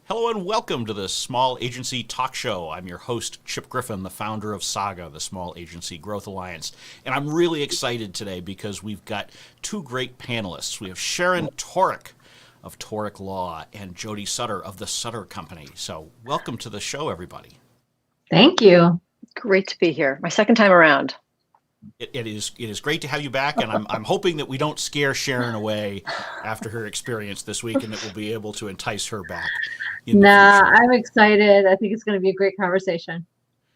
Hello and welcome to the Small Agency Talk Show. I'm your host, Chip Griffin, the founder of Saga, the Small Agency Growth Alliance. And I'm really excited today because we've got two great panelists. We have Sharon Toerek of Toerek Law and Jody Sutter of the Sutter Company. So welcome to the show, everybody. Thank you. Great to be here. My second time around. It is great to have you back, and I'm hoping that we don't scare Sharon away after her experience this week, and that we'll be able to entice her back. I'm excited. I think it's going to be a great conversation.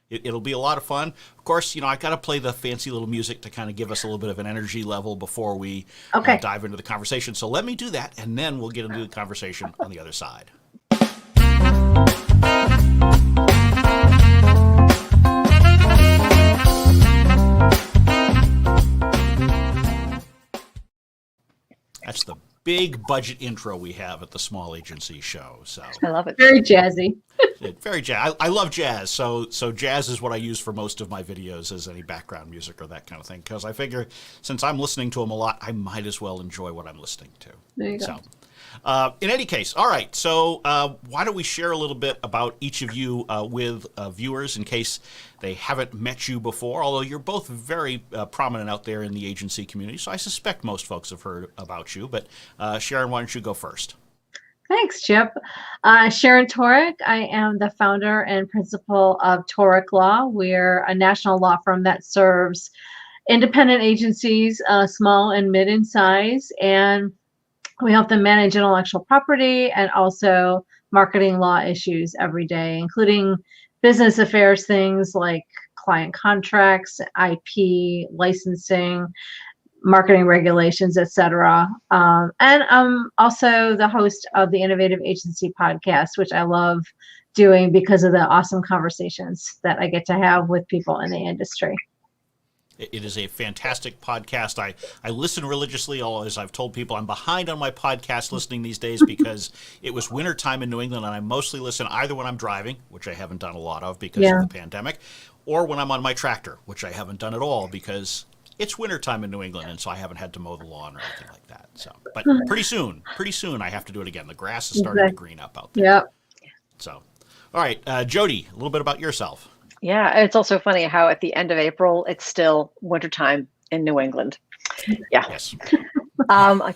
It'll be a lot of fun. Of course, I've got to play the fancy little music to kind of give us a little bit of an energy level before we dive into the conversation. So let me do that, and then we'll get into the conversation on the other side. That's the big budget intro we have at the Small Agency Show. So I love it. Very jazzy. Very jazz. I love jazz. So jazz is what I use for most of my videos as any background music or that kind of thing. Because I figure since I'm listening to them a lot, I might as well enjoy what I'm listening to. There you go. So, in any case, all right. So why don't we share a little bit about each of you with viewers in case they haven't met you before, although you're both very prominent out there in the agency community. So I suspect most folks have heard about you. But Sharon, why don't you go first? Thanks, Chip. Sharon Toerek. I am the founder and principal of Toerek Law. We're a national law firm that serves independent agencies, small and mid in size, and we help them manage intellectual property and also marketing law issues every day, including business affairs things like client contracts, IP, licensing, marketing regulations, etc. And I'm also the host of the Innovative Agency podcast, which I love doing because of the awesome conversations that I get to have with people in the industry. It is a fantastic podcast. I listen religiously, although as I've told people, I'm behind on my podcast listening these days because it was wintertime in New England, and I mostly listen either when I'm driving, which I haven't done a lot of because of the pandemic, or when I'm on my tractor, which I haven't done at all because it's wintertime in New England, and so I haven't had to mow the lawn or anything like that. So, but pretty soon I have to do it again. The grass is starting to green up out there. Yep. So, all right, Jody, a little bit about yourself. Yeah, it's also funny how at the end of April, it's still wintertime in New England. Yeah. Yes.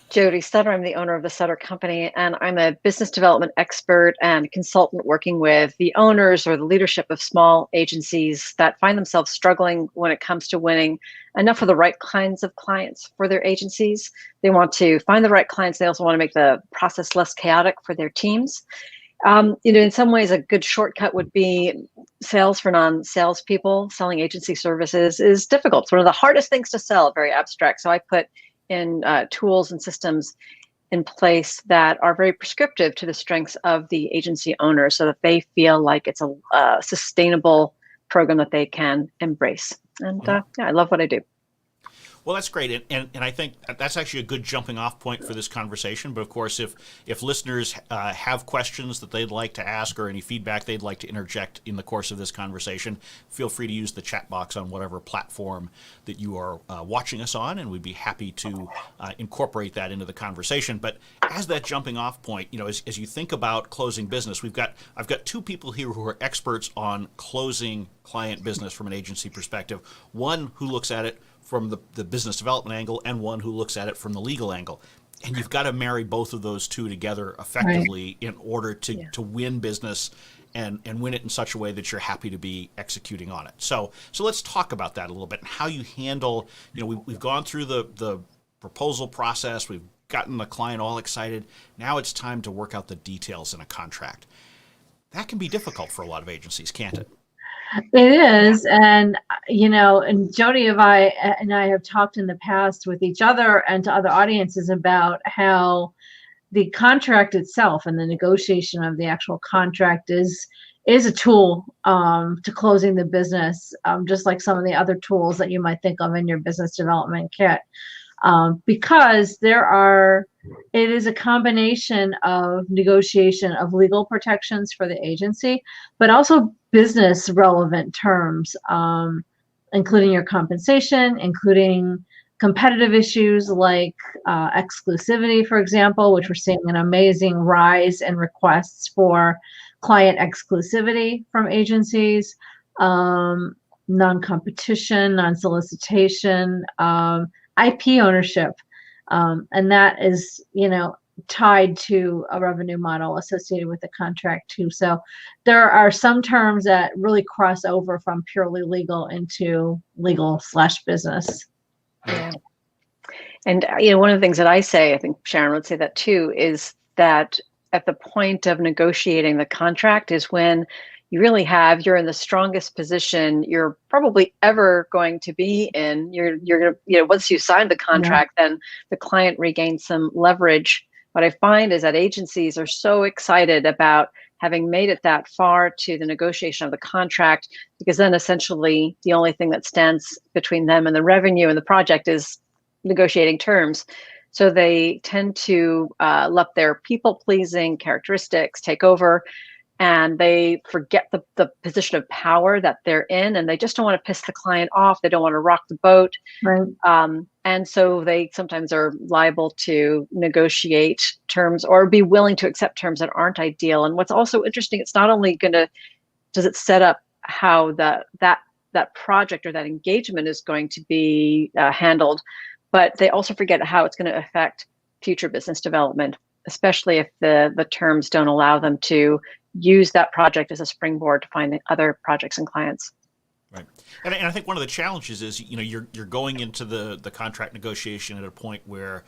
Jody Stutter, I'm the owner of the Sutter Company, and I'm a business development expert and consultant working with the owners or the leadership of small agencies that find themselves struggling when it comes to winning enough of the right kinds of clients for their agencies. They want to find the right clients. They also want to make the process less chaotic for their teams. In some ways, a good shortcut would be sales for non-sales people. Selling agency services is difficult. It's one of the hardest things to sell, very abstract. So I put in tools and systems in place that are very prescriptive to the strengths of the agency owner so that they feel like it's a sustainable program that they can embrace. And I love what I do. Well, that's great, and I think that's actually a good jumping off point for this conversation. But of course, if listeners have questions that they'd like to ask or any feedback they'd like to interject in the course of this conversation, feel free to use the chat box on whatever platform that you are watching us on, and we'd be happy to incorporate that into the conversation. But as that jumping off point, as you think about closing business, I've got two people here who are experts on closing client business from an agency perspective. One who looks at it from the business development angle and one who looks at it from the legal angle. And you've got to marry both of those two together effectively in order to win business and win it in such a way that you're happy to be executing on it. So let's talk about that a little bit and how you handle, we've gone through the proposal process, we've gotten the client all excited. Now it's time to work out the details in a contract. That can be difficult for a lot of agencies, can't it? It is, and and Jody and I have talked in the past with each other and to other audiences about how the contract itself and the negotiation of the actual contract is a tool to closing the business, just like some of the other tools that you might think of in your business development kit, because it is a combination of negotiation of legal protections for the agency, but also business relevant terms, including your compensation, including competitive issues like exclusivity, for example, which we're seeing an amazing rise in requests for client exclusivity from agencies, non-competition, non-solicitation, IP ownership, and that is, tied to a revenue model associated with the contract too. So there are some terms that really cross over from purely legal into legal/business. Yeah. And one of the things that I say, I think Sharon would say that too, is that at the point of negotiating the contract is when you really you're in the strongest position you're probably ever going to be in. You're going to, once you sign the contract, then the client regains some leverage. What I find is that agencies are so excited about having made it that far to the negotiation of the contract, because then essentially the only thing that stands between them and the revenue and the project is negotiating terms. So they tend to let their people-pleasing characteristics take over, and they forget the position of power that they're in, and they just don't want to piss the client off. They don't want to rock the boat. Right. And so they sometimes are liable to negotiate terms or be willing to accept terms that aren't ideal. And what's also interesting, it's not only does it set up how that project or that engagement is going to be handled, but they also forget how it's going to affect future business development, especially if the terms don't allow them to use that project as a springboard to find other projects and clients. Right. And I think one of the challenges is, you're going into the contract negotiation at a point where,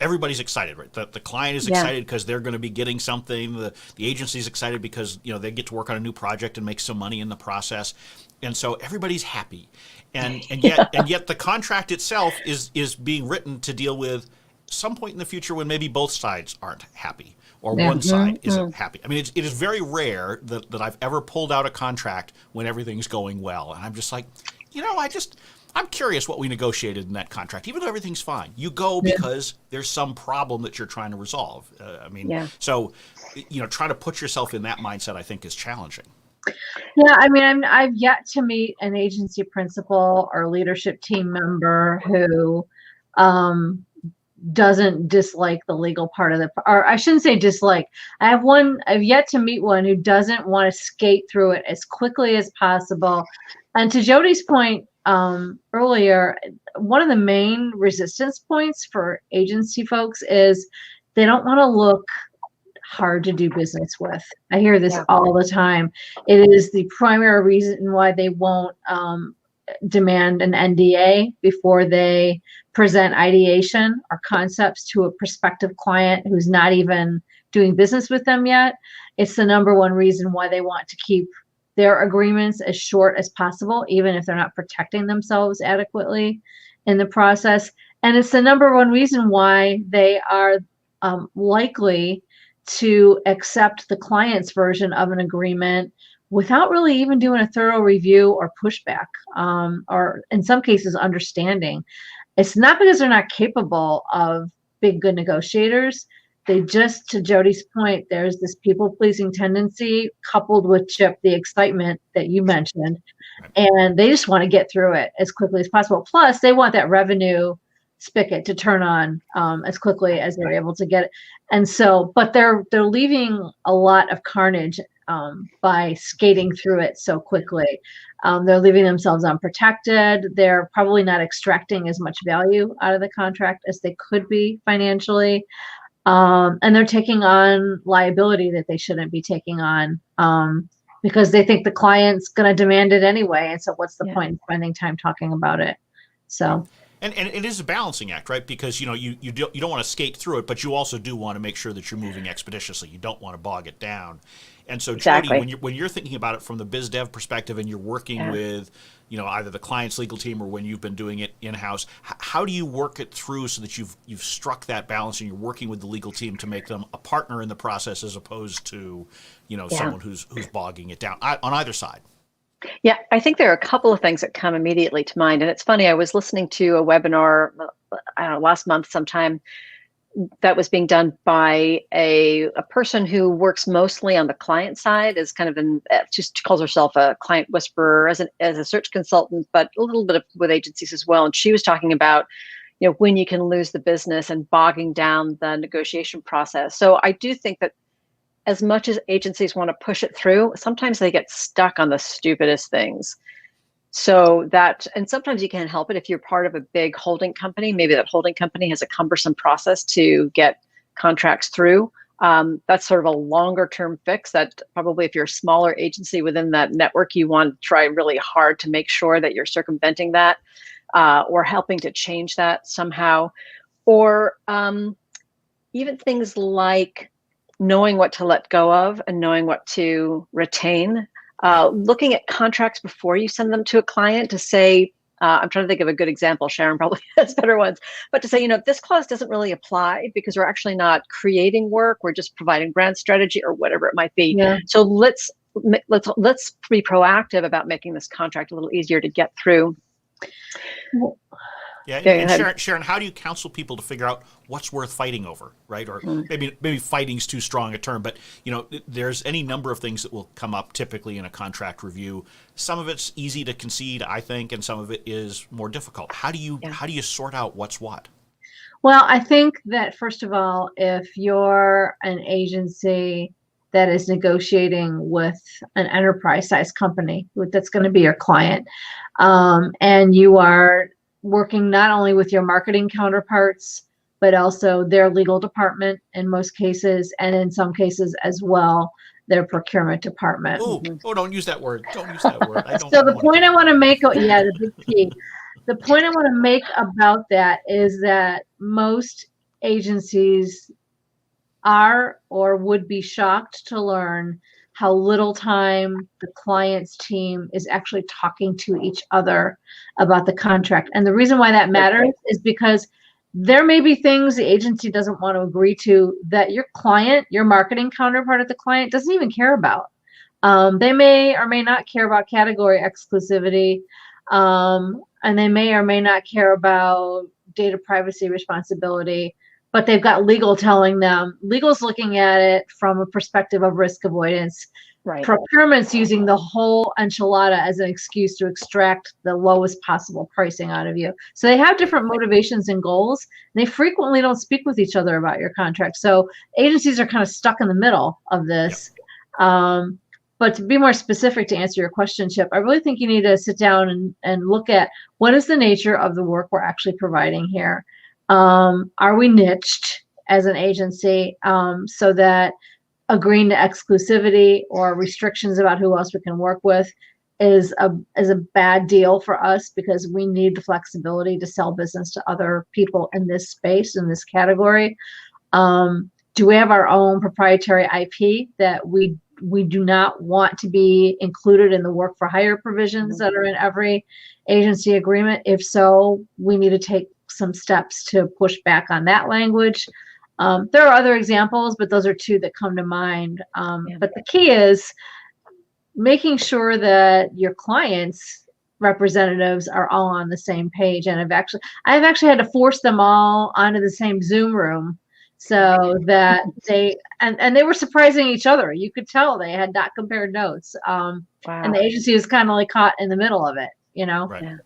everybody's excited, right? The client is excited because they're going to be getting something. The agency's excited because, they get to work on a new project and make some money in the process. And so everybody's happy. And yet the contract itself is being written to deal with some point in the future when maybe both sides aren't happy, or one side isn't happy. I mean, it is very rare that I've ever pulled out a contract when everything's going well. And I'm just like, I'm curious what we negotiated in that contract, even though everything's fine. You go because there's some problem that you're trying to resolve. So, trying to put yourself in that mindset, I think, is challenging. Yeah, I mean, I've yet to meet an agency principal or leadership team member who doesn't dislike the legal part of or I shouldn't say dislike. I've yet to meet one who doesn't want to skate through it as quickly as possible. And to Jody's point earlier, one of the main resistance points for agency folks is they don't want to look hard to do business with. I hear this all the time. It is the primary reason why they won't demand an NDA before they present ideation or concepts to a prospective client who's not even doing business with them yet. It's the number one reason why they want to keep their agreements as short as possible, even if they're not protecting themselves adequately in the process. And it's the number one reason why they are likely to accept the client's version of an agreement without really even doing a thorough review or pushback, or in some cases understanding. It's not because they're not capable of being good negotiators. They just, to Jody's point, there's this people-pleasing tendency coupled with, Chip, the excitement that you mentioned, and they just want to get through it as quickly as possible. Plus, they want that revenue spigot to turn on as quickly as they're able to get it. And so, but they're leaving a lot of carnage by skating through it so quickly. They're leaving themselves unprotected. They're probably not extracting as much value out of the contract as they could be financially. And they're taking on liability that they shouldn't be taking on because they think the client's going to demand it anyway. And so what's the point in spending time talking about it? So. And it is a balancing act, right? Because you don't want to skate through it, but you also do want to make sure that you're moving expeditiously. You don't want to bog it down. And so, Jody, when you're thinking about it from the biz dev perspective, and you're working with either the client's legal team or when you've been doing it in house, how do you work it through so that you've struck that balance and you're working with the legal team to make them a partner in the process as opposed to someone who's bogging it down on either side? Yeah, I think there are a couple of things that come immediately to mind. And it's funny, I was listening to a webinar, I don't know, last month sometime, that was being done by a person who works mostly on the client side, is kind of just calls herself a client whisperer as a search consultant, but a little bit with agencies as well. And she was talking about, when you can lose the business and bogging down the negotiation process. So I do think that as much as agencies want to push it through, sometimes they get stuck on the stupidest things. And sometimes you can't help it if you're part of a big holding company. Maybe that holding company has a cumbersome process to get contracts through. That's sort of a longer term fix that probably if you're a smaller agency within that network, you want to try really hard to make sure that you're circumventing that or helping to change that somehow. Or even things like knowing what to let go of and knowing what to retain. Looking at contracts before you send them to a client to say, I'm trying to think of a good example. Sharon probably has better ones, but to say, this clause doesn't really apply because we're actually not creating work. We're just providing brand strategy or whatever it might be. Yeah. So let's be proactive about making this contract a little easier to get through. Yeah, and Sharon, how do you counsel people to figure out what's worth fighting over, right? Or maybe fighting's too strong a term, but there's any number of things that will come up typically in a contract review. Some of it's easy to concede, I think, and some of it is more difficult. How do you sort out what's what? Well, I think that first of all, if you're an agency that is negotiating with an enterprise-sized company that's going to be your client, and you are working not only with your marketing counterparts, but also their legal department in most cases, and in some cases as well, their procurement department. Don't use that word. Don't use that word. So the point I want to make, the big P. The point I want to make about that is that most agencies are or would be shocked to learn how little time the client's team is actually talking to each other about the contract. And the reason why that matters is because there may be things the agency doesn't want to agree to that your client, your marketing counterpart at the client, doesn't even care about. They may or may not care about category exclusivity, and they may or may not care about data privacy responsibility, but they've got legal telling them. Legal's looking at it from a perspective of risk avoidance. Right. Procurement's using the whole enchilada as an excuse to extract the lowest possible pricing out of you. So they have different motivations and goals. And they frequently don't speak with each other about your contract. So agencies are kind of stuck in the middle of this. Yep. But to be more specific, to answer your question, Chip, I really think you need to sit down and look at what is the nature of the work we're actually providing here. Are we niched as an agency so that agreeing to exclusivity or restrictions about who else we can work with is a bad deal for us because we need the flexibility to sell business to other people in this space, in this category? Do we have our own proprietary IP that we do not want to be included in the work for hire provisions that are in every agency agreement? If so, we need to take some steps to push back on that language. There are other examples, but those are two that come to mind. But the key is making sure that your clients' representatives are all on the same page. And I've actually had to force them all onto the same Zoom room so that they were surprising each other. You could tell they had not compared notes. Wow. And the agency was kind of like caught in the middle of it, Right. Yeah.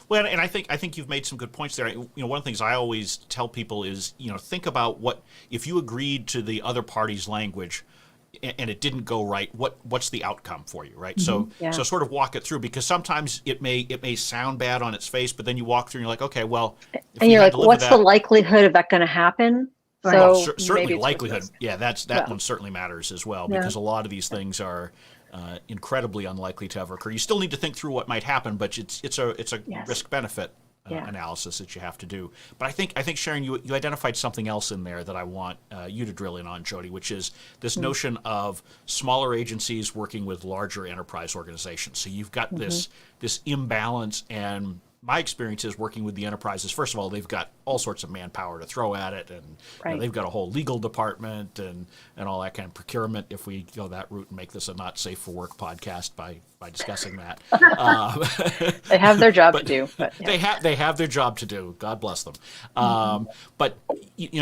Well, and I think you've made some good points there. One of the things I always tell people is, think about if you agreed to the other party's language and it didn't go right, what's the outcome for you, right? Mm-hmm. So sort of walk it through, because sometimes it may sound bad on its face, but then you walk through and you're like, okay, well, and you're like, what's the likelihood of that going to happen? Right. So well, certainly likelihood. Yeah, that one certainly matters as well, because a lot of these things are incredibly unlikely to ever occur. You still need to think through what might happen, but it's a risk benefit analysis that you have to do. But I think Sharon, you identified something else in there that I want you to drill in on, Jody, which is this notion of smaller agencies working with larger enterprise organizations. So you've got this imbalance, and my experience is working with the enterprises. First of all, they've got all sorts of manpower to throw at it, and they've got a whole legal department and all that kind of procurement. If we go that route and make this a not safe for work podcast by discussing that, they have their job to do. But they have their job to do. God bless them. But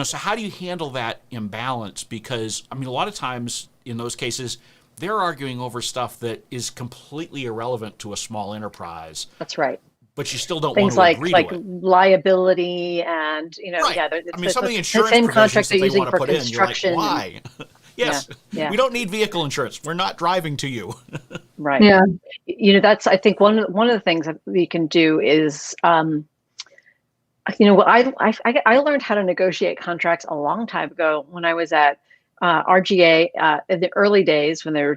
so how do you handle that imbalance? Because I mean, a lot of times in those cases, they're arguing over stuff that is completely irrelevant to a small enterprise. That's right. But you still don't Things want to agree like to it. liability and It's some of the insurance same provisions contract that they're they using want to for put in. You're like, construction. why? Yes, we don't need vehicle insurance. We're not driving to you. Right. Yeah. That's, I think, one of the things that we can do is, I learned how to negotiate contracts a long time ago when I was at RGA in the early days when the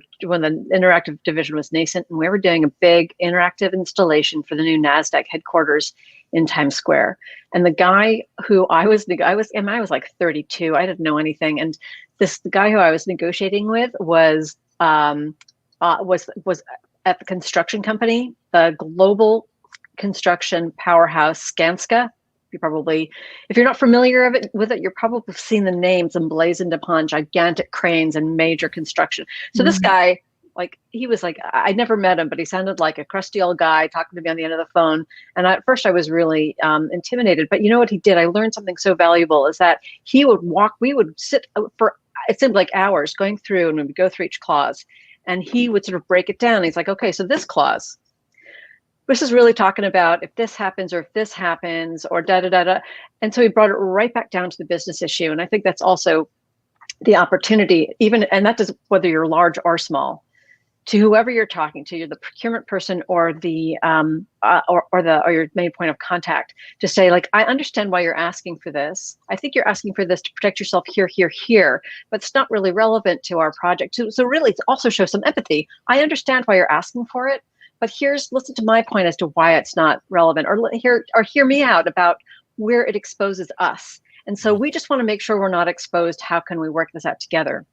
interactive division was nascent, and we were doing a big interactive installation for the new NASDAQ headquarters in Times Square. And the guy who I was like 32, I didn't know anything, and the guy who I was negotiating with was at the construction company, the global construction powerhouse Skanska. If you're not familiar with it, you're probably seen the names emblazoned upon gigantic cranes and major construction. So this guy, he was I never met him, but he sounded like a crusty old guy talking to me on the end of the phone. And at first I was really intimidated, but you know what he did? I learned something so valuable is that we would sit for, it seemed like hours going through, and we would go through each clause, and he would sort of break it down. He's like, okay, so this clause, this is really talking about if this happens or if this happens or da da da da. And so he brought it right back down to the business issue. And I think that's also the opportunity, and that does whether you're large or small, to whoever you're talking to, you're the procurement person or the or your main point of contact, to say, I understand why you're asking for this. I think you're asking for this to protect yourself here, but it's not really relevant to our project. So really, to also show some empathy. I understand why you're asking for it, but listen to my point as to why it's not relevant, or hear me out about where it exposes us. And so we just want to make sure we're not exposed. How can we work this out together?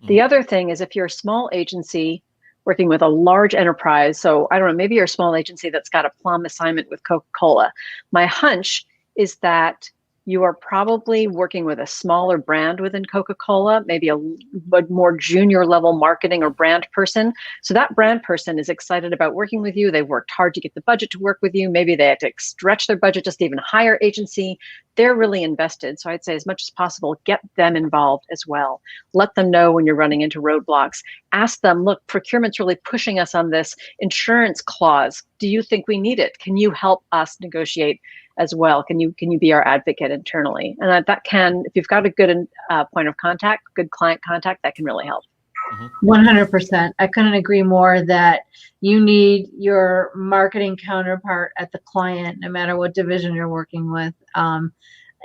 The other thing is, if you're a small agency working with a large enterprise, so I don't know, maybe you're a small agency that's got a plum assignment with Coca-Cola. My hunch is that you are probably working with a smaller brand within Coca-Cola, maybe a more junior level marketing or brand person. So that brand person is excited about working with you. They've worked hard to get the budget to work with you. Maybe they had to stretch their budget just to even hire agency. They're really invested. So I'd say as much as possible, get them involved as well. Let them know when you're running into roadblocks. Ask them, look, procurement's really pushing us on this insurance clause. Do you think we need it? Can you help us negotiate as well? Can you be our advocate internally? And that can, if you've got a good point of contact, good client contact, that can really help. 100%. I couldn't agree more that you need your marketing counterpart at the client, no matter what division you're working with,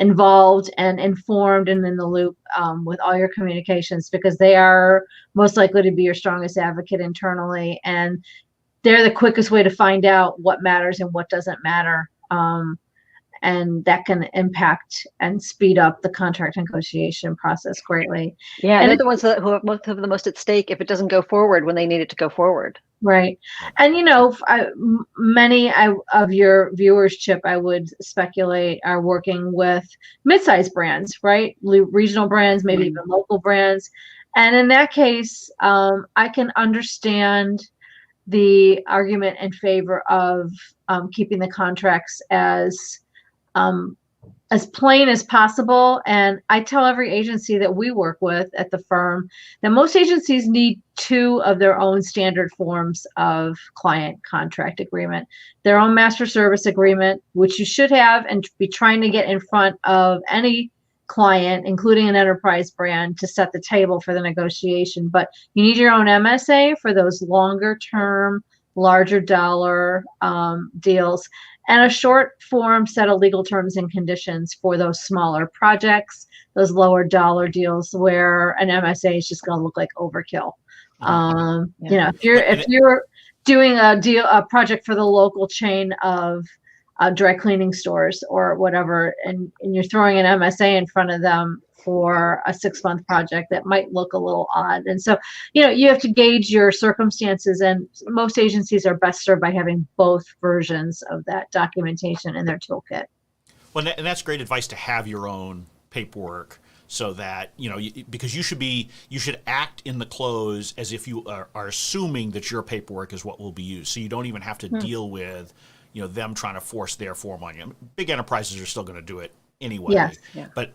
involved and informed and in the loop with all your communications, because they are most likely to be your strongest advocate internally, and they're the quickest way to find out what matters and what doesn't matter. And that can impact and speed up the contract negotiation process greatly. Yeah, and they're the ones who have the most at stake if it doesn't go forward when they need it to go forward. Right. And, many of your viewers, Chip, I would speculate, are working with mid-sized brands, right? Regional brands, maybe even local brands. And in that case, I can understand the argument in favor of keeping the contracts as plain as possible. And I tell every agency that we work with at the firm that most agencies need 2 of their own standard forms of client contract agreement: their own master service agreement, which you should have and be trying to get in front of any client, including an enterprise brand, to set the table for the negotiation. But you need your own MSA for those longer term, larger dollar deals, and a short form set of legal terms and conditions for those smaller projects, those lower dollar deals where an MSA is just going to look like overkill. If you're doing a project for the local chain of dry cleaning stores or whatever, and you're throwing an MSA in front of them for a 6-month project that might look a little odd. And so, you have to gauge your circumstances, and most agencies are best served by having both versions of that documentation in their toolkit. Well, and that's great advice, to have your own paperwork, so that, because you should act in the close as if you are assuming that your paperwork is what will be used. So you don't even have to deal with, them trying to force their form on you. Big enterprises are still going to do it anyway. Yes. Yeah. But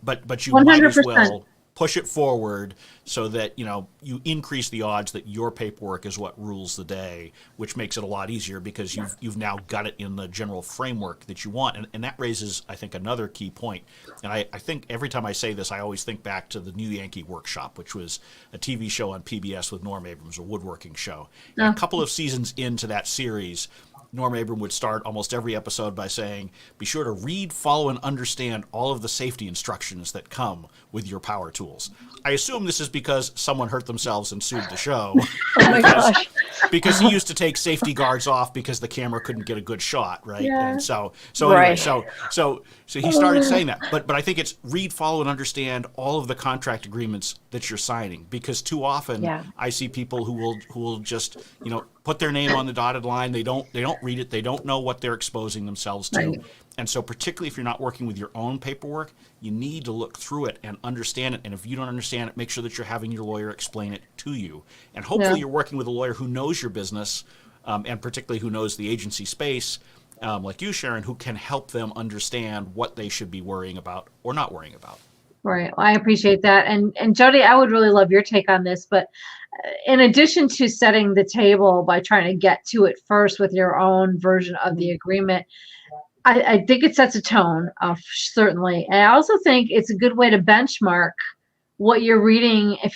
you 100%. might as well push it forward so that, you increase the odds that your paperwork is what rules the day, which makes it a lot easier because you've now got it in the general framework that you want. And that raises, I think, another key point. And I think every time I say this, I always think back to the New Yankee Workshop, which was a TV show on PBS with Norm Abrams, a woodworking show. And a couple of seasons into that series, Norm Abram would start almost every episode by saying, be sure to read, follow, and understand all of the safety instructions that come with your power tools. I assume this is because someone hurt themselves and sued the show. Oh my gosh. Because he used to take safety guards off because the camera couldn't get a good shot, right? Yeah. And so anyway, Right. so he started saying that. But I think it's read, follow, and understand all of the contract agreements that you're signing, because too often I see people who will just, put their name on the dotted line. They don't read it. They don't know what they're exposing themselves to. Right. And so particularly if you're not working with your own paperwork, you need to look through it and understand it. And if you don't understand it, make sure that you're having your lawyer explain it to you. And hopefully you're working with a lawyer who knows your business, and particularly who knows the agency space, like you, Sharon, who can help them understand what they should be worrying about or not worrying about. Right. Well, I appreciate that. And Jody, I would really love your take on this, but in addition to setting the table by trying to get to it first with your own version of the agreement, I think it sets a tone, certainly. And I also think it's a good way to benchmark what you're reading. If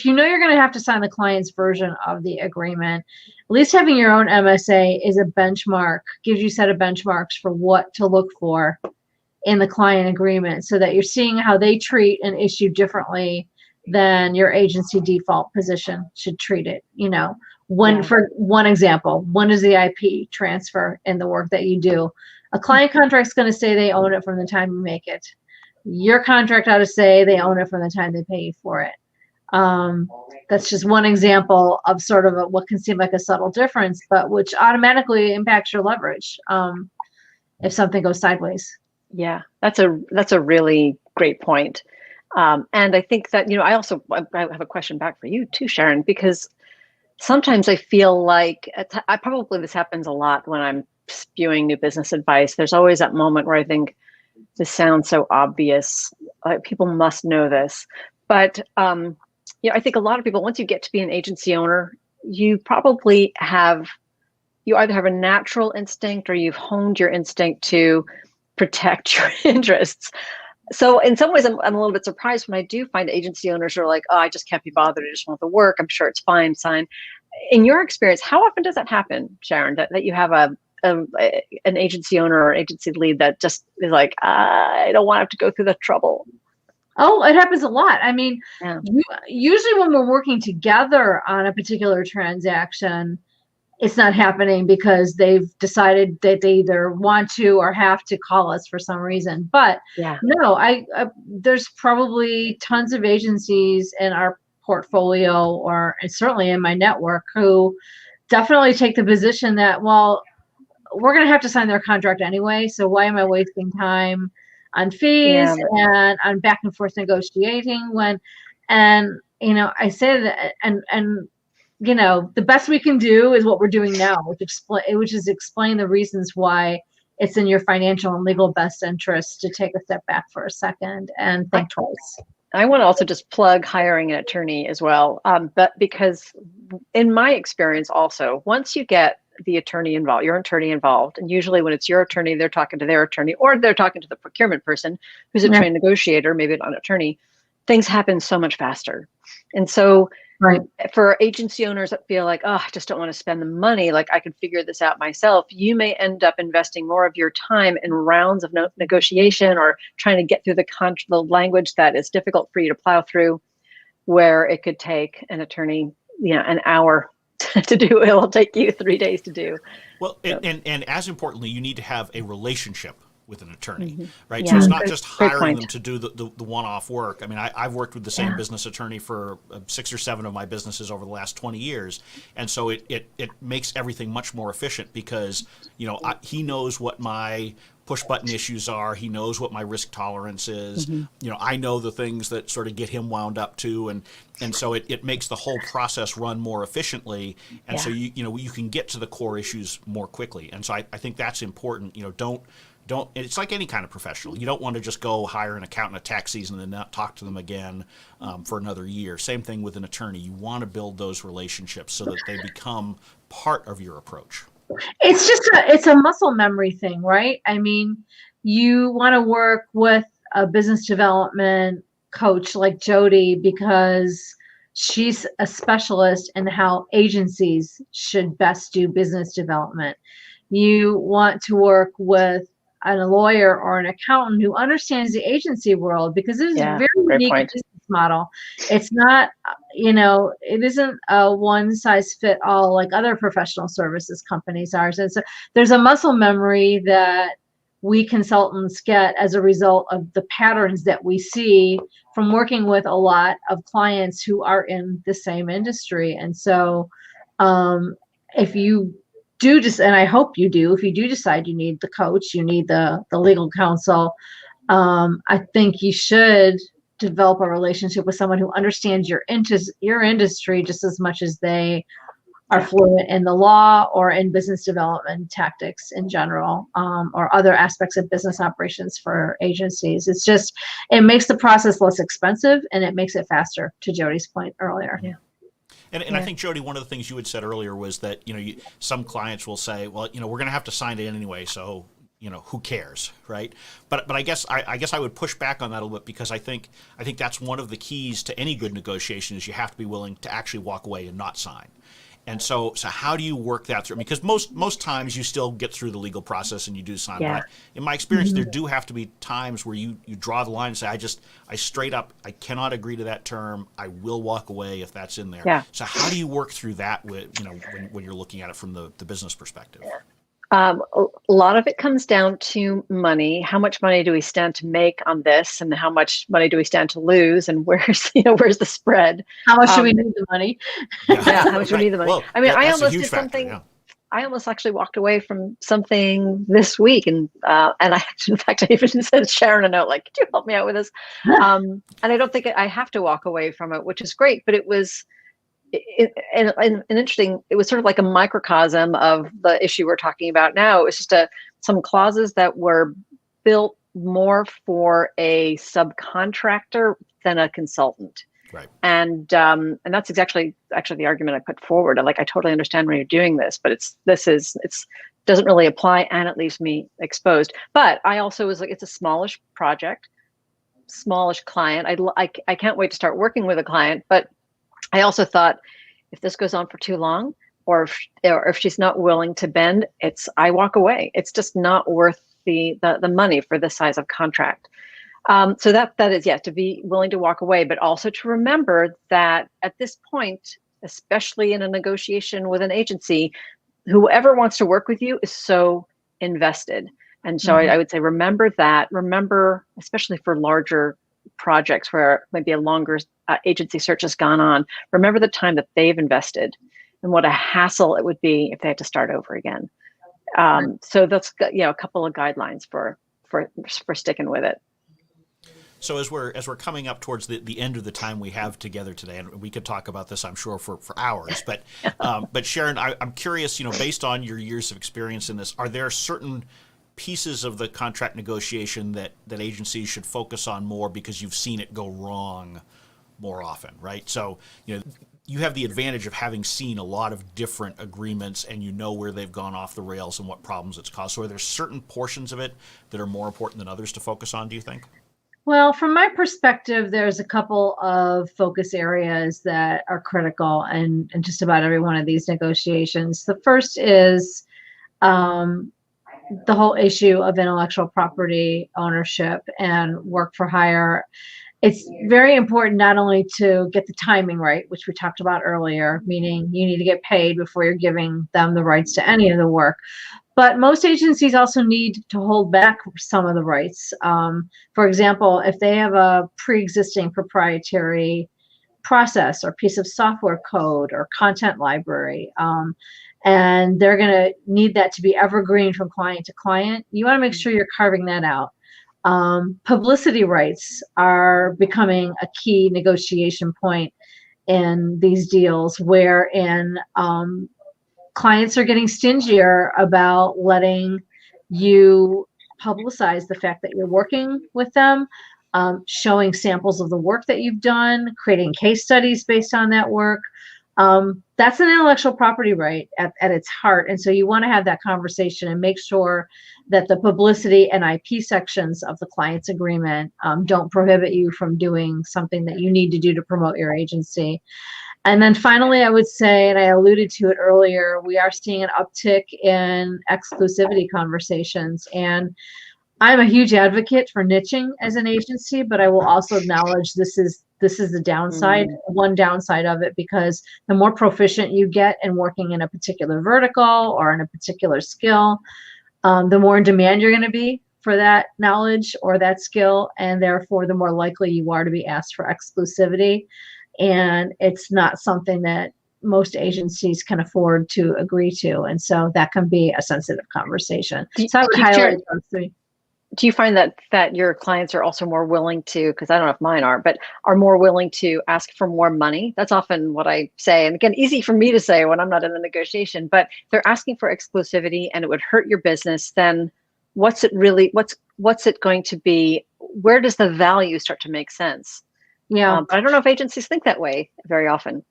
you know you're going to have to sign the client's version of the agreement, at least having your own MSA is a benchmark, gives you a set of benchmarks for what to look for in the client agreement, so that you're seeing how they treat an issue differently than your agency default position should treat it. For one example, when does the IP transfer in the work that you do? A client contract's going to say they own it from the time you make it. Your contract ought to say they own it from the time they pay you for it. That's just one example of sort of what can seem like a subtle difference, but which automatically impacts your leverage if something goes sideways. Yeah, that's a really great point. And I think that, I have a question back for you too, Sharon, because sometimes I feel like this happens a lot when I'm spewing new business advice. There's always that moment where I think this sounds so obvious. People must know this. But, I think a lot of people, once you get to be an agency owner, you probably you either have a natural instinct or you've honed your instinct to protect your interests. So in some ways, I'm a little bit surprised when I do find agency owners are like, oh, I just can't be bothered. I just want the work. I'm sure it's fine, sign. In your experience, how often does that happen, Sharon, that you have an agency owner or agency lead that just is like, I don't want to have to go through the trouble? Oh, it happens a lot. I mean, Yeah. Usually when we're working together on a particular transaction, it's not happening because they've decided that they either want to or have to call us for some reason. But no, there's probably tons of agencies in our portfolio, or certainly in my network, who definitely take the position that, well, we're going to have to sign their contract anyway, so why am I wasting time on fees and on back and forth negotiating I say that, and the best we can do is what we're doing now, which is explain the reasons why it's in your financial and legal best interest to take a step back for a second and think twice. I want to also just plug hiring an attorney as well, but because in my experience also, once you get the attorney involved, your attorney involved, and usually when it's your attorney, they're talking to their attorney, or they're talking to the procurement person who's a trained negotiator, maybe not an attorney, things happen so much faster. And so for agency owners that feel like, oh, I just don't want to spend the money, like I can figure this out myself, you may end up investing more of your time in rounds of negotiation or trying to get through the language that is difficult for you to plow through, where it could take an attorney, an hour to do. It'll take you 3 days to do. Well, and as importantly, you need to have a relationship with an attorney, right? Yeah, So it's not great- just great hiring point. them to do the one-off work. I mean, I've worked with the same business attorney for 6 or 7 of my businesses over the last 20 years, and so it makes everything much more efficient because, you know, he knows what my push-button issues are. He knows what my risk tolerance is. You know, I know the things that sort of get him wound up too, and so it makes the whole process run more efficiently, and so you know you can get to the core issues more quickly. And so I think that's important. You know, don't. It's like any kind of professional. You don't want to just go hire an accountant a tax season and then not talk to them again for another year. Same thing with an attorney. You want to build those relationships so that they become part of your approach. It's a muscle memory thing, right? I mean, you want to work with a business development coach like Jody because she's a specialist in how agencies should best do business development. You want to work with a lawyer or an accountant who understands the agency world because it is a very unique business model. It's not, you know, it isn't a one size fit all like other professional services companies are. And so there's a muscle memory that we consultants get as a result of the patterns that we see from working with a lot of clients who are in the same industry. And so if you do just, and I hope you do, if you do decide you need the coach, you need the legal counsel, I think you should develop a relationship with someone who understands your industry just as much as they are fluent in the law or in business development tactics in general, or other aspects of business operations for agencies. It's just, it makes the process less expensive and it makes it faster, to Jody's point earlier. Yeah. And I think, Jody, one of the things you had said earlier was that, you know, some clients will say, well, you know, we're going to have to sign it anyway, so, you know, who cares, right? But I guess I would push back on that a little bit because I think that's one of the keys to any good negotiation is you have to be willing to actually walk away and not sign. And so how do you work that through? Because most times you still get through the legal process and you do sign. Yeah. But in my experience, there do have to be times where you draw the line and say, I straight up, I cannot agree to that term. I will walk away if that's in there. Yeah. So how do you work through that with, you know, when you're looking at it from the business perspective? A lot of it comes down to money. How much money do we stand to make on this, and how much money do we stand to lose, and where's the spread? How much do we need the money? Yeah, how much do we need the money? Well, I mean, I that's a almost huge did factor, something. yeah. I almost actually walked away from something this week, and I actually, in fact, I even sent Sharon a note like, "Could you help me out with this?" And I don't think I have to walk away from it, which is great. But it was. And interesting, it was sort of like a microcosm of the issue we're talking about now. It was just some clauses that were built more for a subcontractor than a consultant. Right. And that's actually the argument I put forward. I totally understand why you're doing this, but it doesn't really apply, and it leaves me exposed. But I also was like, it's a smallish project, smallish client. I can't wait to start working with a client, but I also thought if this goes on for too long, or if she's not willing to bend, I walk away. It's just not worth the money for this size of contract. So that is, to be willing to walk away, but also to remember that at this point, especially in a negotiation with an agency, whoever wants to work with you is so invested. And so I would say, remember, especially for larger projects where maybe a longer agency search has gone on, remember the time that they've invested and what a hassle it would be if they had to start over again. So that's, a couple of guidelines for sticking with it. So as we're coming up towards the end of the time we have together today, and we could talk about this, I'm sure, for hours, but Sharon, I'm curious, based on your years of experience in this, are there certain pieces of the contract negotiation that agencies should focus on more because you've seen it go wrong more often, right? So, you have the advantage of having seen a lot of different agreements and where they've gone off the rails and what problems it's caused. So are there certain portions of it that are more important than others to focus on, do you think? Well, from my perspective, there's a couple of focus areas that are critical in just about every one of these negotiations. The first is the whole issue of intellectual property ownership and work for hire. it's very important not only to get the timing right, which we talked about earlier, meaning you need to get paid before you're giving them the rights to any of the work. But most agencies also need to hold back some of the rights. For example, if they have a pre-existing proprietary process or piece of software code or content library, and they're going to need that to be evergreen from client to client, you want to make sure you're carving that out. Publicity rights are becoming a key negotiation point in these deals, wherein clients are getting stingier about letting you publicize the fact that you're working with them, showing samples of the work that you've done, creating case studies based on that work. That's an intellectual property right at its heart. And so you want to have that conversation and make sure that the publicity and IP sections of the client's agreement don't prohibit you from doing something that you need to do to promote your agency. And then finally, I would say, and I alluded to it earlier, we are seeing an uptick in exclusivity conversations. And I'm a huge advocate for niching as an agency, but I will also acknowledge this is the downside, one downside of it, because the more proficient you get in working in a particular vertical or in a particular skill, the more in demand you're going to be for that knowledge or that skill, and therefore the more likely you are to be asked for exclusivity. And it's not something that most agencies can afford to agree to, and so that can be a sensitive conversation. So I would highlight those three. Do you find that your clients are also more willing to, because I don't know if mine are, but are more willing to ask for more money? That's often what I say. And again, easy for me to say when I'm not in the negotiation, but if they're asking for exclusivity and it would hurt your business, then what's it going to be? Where does the value start to make sense? Yeah. But I don't know if agencies think that way very often.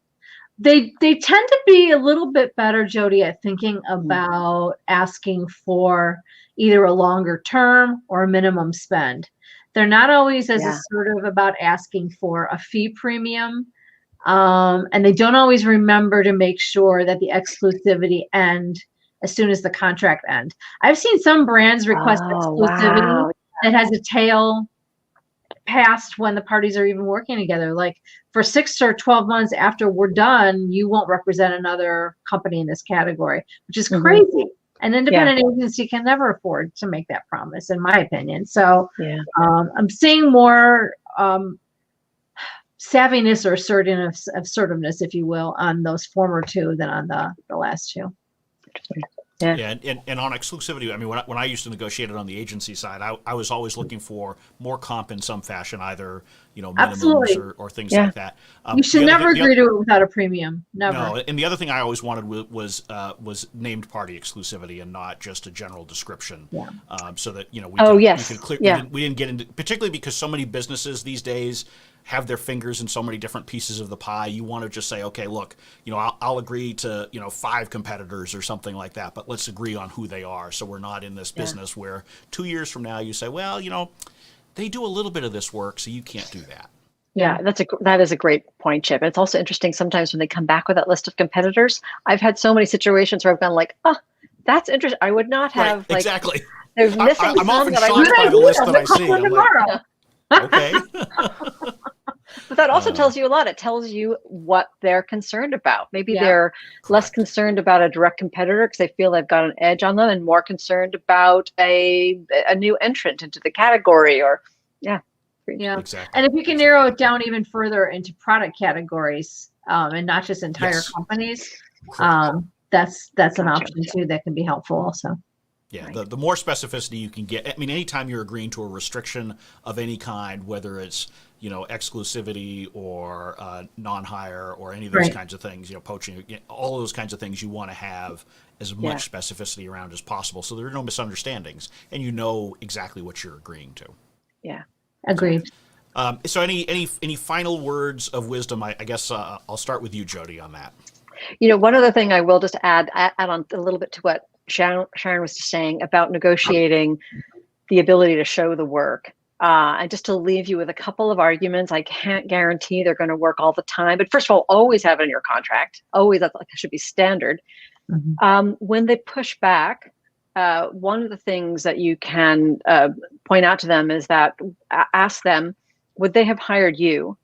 They tend to be a little bit better, Jody, at thinking about asking for either a longer term or a minimum spend. They're not always as assertive about asking for a fee premium. And they don't always remember to make sure that the exclusivity end as soon as the contract ends. I've seen some brands request exclusivity that has a tail past when the parties are even working together. Like for 6 or 12 months after we're done, you won't represent another company in this category, which is crazy. An independent agency can never afford to make that promise, in my opinion. So I'm seeing more savviness or assertiveness, if you will, on those former two than on the last two. Yeah, and on exclusivity, I mean, when I used to negotiate it on the agency side, I was always looking for more comp in some fashion, either minimums or things like that. You should never agree to it without a premium. Never. No, and the other thing I always wanted was named party exclusivity and not just a general description. Yeah. So that we could clear. We didn't get into, particularly because so many businesses these days have their fingers in so many different pieces of the pie. You want to just say, okay, look, I'll agree to 5 competitors or something like that, but let's agree on who they are, so we're not in this business where 2 years from now you say, well, they do a little bit of this work, so you can't do that. Yeah, that is a great point, Chip. It's also interesting sometimes when they come back with that list of competitors. I've had so many situations where I've gone like, oh, that's interesting. I would not have exactly. There's missing I'm often shocked by the list that I see. I'm like, okay. But that also tells you a lot. It tells you what they're concerned about. Maybe they're less concerned about a direct competitor because they feel they've got an edge on them, and more concerned about a new entrant into the category. Or exactly. And if you can narrow it down even further into product categories and not just entire companies, that's an option too that can be helpful also. Yeah, the more specificity you can get. I mean, anytime you're agreeing to a restriction of any kind, whether it's exclusivity or non-hire or any of those kinds of things, poaching, all of those kinds of things, you want to have as much specificity around as possible, so there are no misunderstandings, and you know exactly what you're agreeing to. Yeah, agreed. So, any final words of wisdom? I guess I'll start with you, Jody, on that. One other thing I will just add on a little bit to what Sharon was just saying about negotiating the ability to show the work. And just to leave you with a couple of arguments, I can't guarantee they're going to work all the time. But first of all, always have it in your contract. Always, that should be standard. When they push back, one of the things that you can point out to them is that ask them, would they have hired you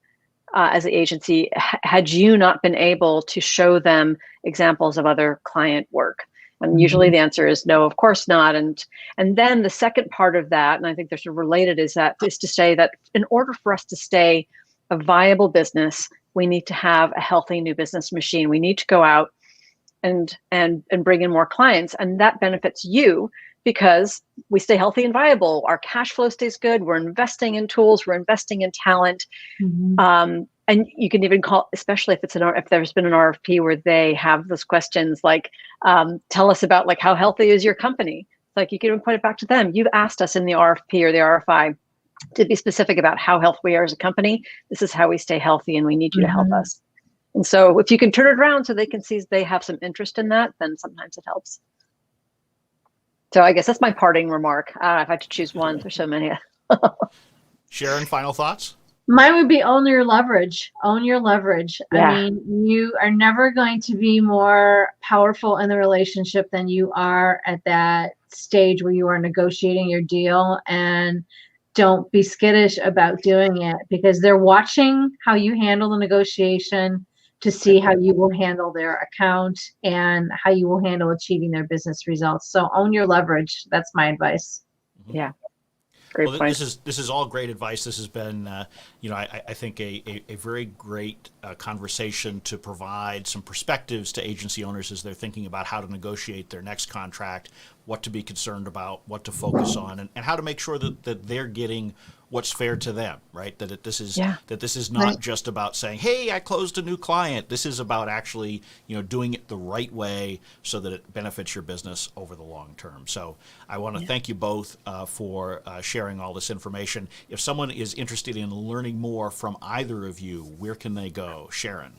as an agency had you not been able to show them examples of other client work? And usually the answer is no, of course not. And then the second part of that, and I think they're sort of related, is to say that in order for us to stay a viable business, we need to have a healthy new business machine. We need to go out and bring in more clients, and that benefits you because we stay healthy and viable. Our cash flow stays good. We're investing in tools. We're investing in talent. And you can even call, especially if there's been an RFP where they have those questions like, tell us about like how healthy is your company? Like you can even point it back to them. You've asked us in the RFP or the RFI to be specific about how healthy we are as a company. This is how we stay healthy, and we need you to help us. And so if you can turn it around so they can see they have some interest in that, then sometimes it helps. So I guess that's my parting remark. If I had to choose one, there's so many. Sharon, final thoughts? Mine would be own your leverage. Own your leverage. Yeah. I mean, you are never going to be more powerful in the relationship than you are at that stage where you are negotiating your deal. And don't be skittish about doing it, because they're watching how you handle the negotiation to see how you will handle their account and how you will handle achieving their business results. So own your leverage. That's my advice. Yeah. Great point. This is all great advice. This has been, I think a very great conversation to provide some perspectives to agency owners as they're thinking about how to negotiate their next contract, what to be concerned about, what to focus on, and how to make sure that they're getting what's fair to them, right? That this is not just about saying, hey, I closed a new client. This is about actually, doing it the right way so that it benefits your business over the long term. So I want to thank you both for sharing all this information. If someone is interested in learning more from either of you, where can they go? Sharon.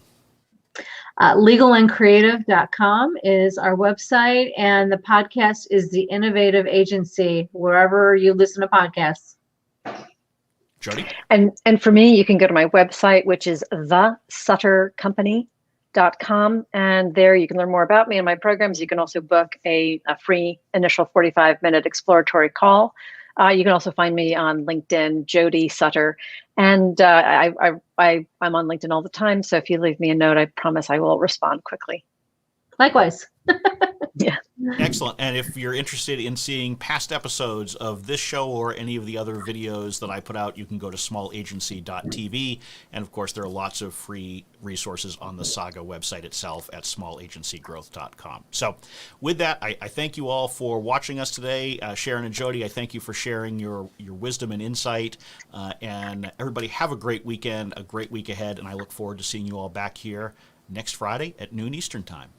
Legalandcreative.com is our website, and the podcast is The Innovative Agency, wherever you listen to podcasts. Jody? And for me, you can go to my website, which is thesuttercompany.com. And there you can learn more about me and my programs. You can also book a free initial 45-minute exploratory call. You can also find me on LinkedIn, Jody Sutter. And I'm on LinkedIn all the time. So if you leave me a note, I promise I will respond quickly. Likewise. Yeah. Excellent. And if you're interested in seeing past episodes of this show or any of the other videos that I put out, you can go to smallagency.tv. And of course, there are lots of free resources on the Saga website itself at smallagencygrowth.com. So with that, I thank you all for watching us today. Sharon and Jody, I thank you for sharing your wisdom and insight. And everybody have a great weekend, a great week ahead. And I look forward to seeing you all back here next Friday at noon Eastern Time.